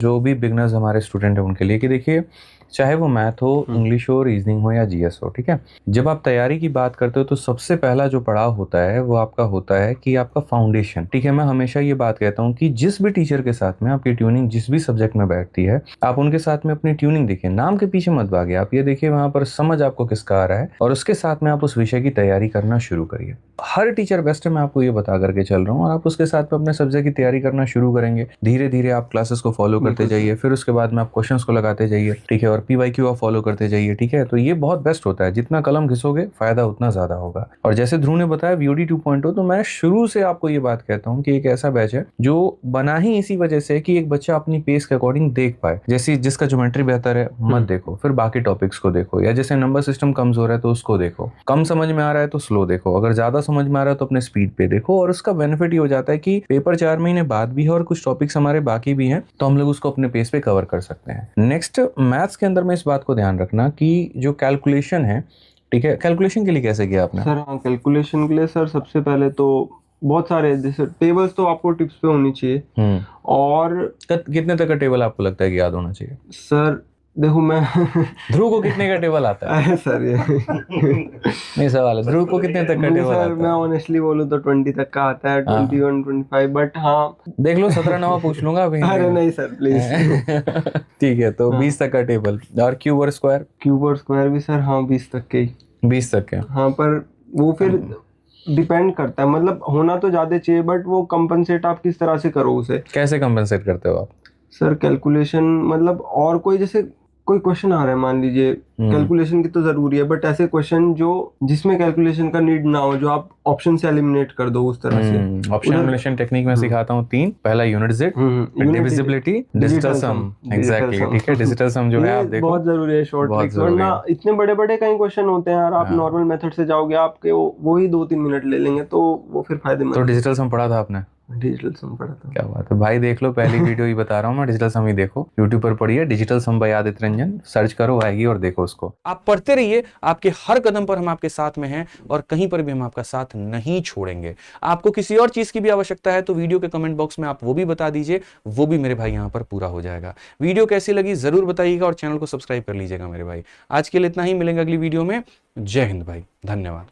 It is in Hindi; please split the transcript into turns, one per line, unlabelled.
जो भी बिगनर्स हमारे स्टूडेंट हैं उनके लिए कि देखिए, चाहे वो मैथ हो, इंग्लिश हो, रीजनिंग हो या जीएस हो, ठीक है, जब आप तैयारी की बात करते हो तो सबसे पहला जो पड़ाव होता है वो आपका होता है कि आपका फाउंडेशन, ठीक है। मैं हमेशा ये बात कहता हूँ कि जिस भी टीचर के साथ में आपकी ट्यूनिंग जिस भी सब्जेक्ट में बैठती है, आप उनके साथ में अपनी ट्यूनिंग देखिए, नाम के पीछे मत भागिए, आप ये देखिए वहां पर समझ आपको किसका आ रहा है और उसके साथ में आप उस विषय की तैयारी करना शुरू करिए। हर टीचर बेस्ट है, मैं आपको ये बता करके चल रहा हूँ, और आप उसके साथ में अपने सब्जेक्ट की तैयारी करना शुरू करेंगे। धीरे धीरे आप क्लासेस को फॉलो करते जाइए, फिर उसके बाद में आप क्वेश्चंस को लगाते जाइए, ठीक है, और पीवाईक्यू आप फॉलो करते जाइए, ठीक है। तो ये बहुत बेस्ट होता है, जितना कलम घिसोगे फायदा उतना ज्यादा होगा। और जैसे ध्रुव ने बताया वीओडी 2.0, तो मैं शुरू से आपको ये बात कहता हूँ कि एक ऐसा बैच है जो बना ही इसी वजह से कि एक बच्चा अपनी पेस के अकॉर्डिंग देख पाए। जैसे जिसका ज्योमेट्री बेहतर है मत देखो, फिर बाकी टॉपिक्स को देखो, या जैसे नंबर सिस्टम कमजोर है तो उसको देखो, कम समझ में आ रहा है तो स्लो देखो, अगर ज्यादा समझ में आ रहा है तो अपने स्पीड पे देखो। और उसका बेनिफिट ये हो जाता है कि पेपर 4 महीने बाद भी है और कुछ टॉपिक्स हमारे बाकी भी हैं, तो हम लोग उसको अपने पेस पे कवर कर सकते हैं। नेक्स्ट, मैथ्स के अंदर में इस बात को ध्यान रखना कि जो कैलकुलेशन है, ठीक है, कैलकुलेशन के लिए कैसे किया आपने?
सर हाँ, कैलकुलेशन के लिए सर सबसे पहले तो बहुत सारे जैसे टेबल्स तो आपको टिप्स पे होनी चाहिए। और
कितने तक का टेबल आपको लगता है कि याद होना चाहिए?
सर देखो मैं
ध्रुव को कितने का टेबल आता है?
अरे सर ये
नहीं, सवाल है, ध्रुव को कितने तक का
मुझे
टेबल
सर,
आता
मैं
है?
ऑनेस्टली बोलूँ तो 20 तक का आता है,
हाँ,
21 25, बट हाँ।
देख लो, 17 नवा पूछ लूंगा अभी
अरे नहीं सर प्लीज।
ठीक है, तो
हाँ,
20 तक का टेबल। और क्यूब और स्क्वायर?
क्यूब और स्क्वायर भी सर हाँ 20 तक के ही।
20 तक के।
हाँ पर वो फिर डिपेंड करता है, मतलब होना तो ज्यादा चाहिए बट वो कंपनसेट आप किस तरह से करो उसे।
कैसे कंपनसेट करते हो आप?
सर कैलकुलेशन मतलब, और कोई जैसे कोई क्वेश्चन आ रहा है मान लीजिए, कैलकुलेशन की तो जरूरी है बट ऐसे क्वेश्चन जो जिसमें कैलकुलेशन का नीड ना हो, जो आप ऑप्शन से एलिमिनेट कर दो उस तरह से
ऑप्शन
उधर।
एलिमिनेशन टेक्निक में सिखाता हूँ 3। पहला यूनिट जेड, फिर
यूनिट
डिविजिबिलिटी, डिजिटल
डिजिटल
सम।
सम, डिजिटल
एग्जैक्टली,
सम।
ठीक है, डिजिटल सम जो है
ये
आप देखो,
बहुत जरूरी है, शॉर्ट
बहुत
ट्रिक्स,
जरूरी
वरना
है।
इतने बड़े बड़े कई क्वेश्चन होते हैं यार, आप
हाँ,
नॉर्मल मेथड से जाओगे आपके वो ही 2-3 मिनट ले लेंगे, तो वो फिर
तो
फायदेमंद नहीं
डिजिटल सम पढ़ा था आपने?
है। डिजिटल सम पढ़ा था।
क्या बात है भाई, देख लो, पहली वीडियो ही बता रहा हूँ मैं, डिजिटल सम ही देखो, यूट्यूब पर पढ़िए, डिजिटल सम बाय आदित्य रंजन, सर्च करो, आएगी और देखो उसको।
आप पढ़ते रहिए, आपके हर कदम पर हम आपके साथ में हैं और कहीं पर भी हम आपका साथ नहीं छोड़ेंगे। आपको किसी और चीज की भी आवश्यकता है तो वीडियो के कमेंट बॉक्स में आप वो भी बता दीजिए, वो भी मेरे भाई यहां पर पूरा हो जाएगा। वीडियो कैसी लगी जरूर बताइएगा और चैनल को सब्सक्राइब कर लीजिएगा मेरे भाई। आज के लिए इतना ही, मिलेंगे अगली वीडियो में। जय हिंद भाई, धन्यवाद।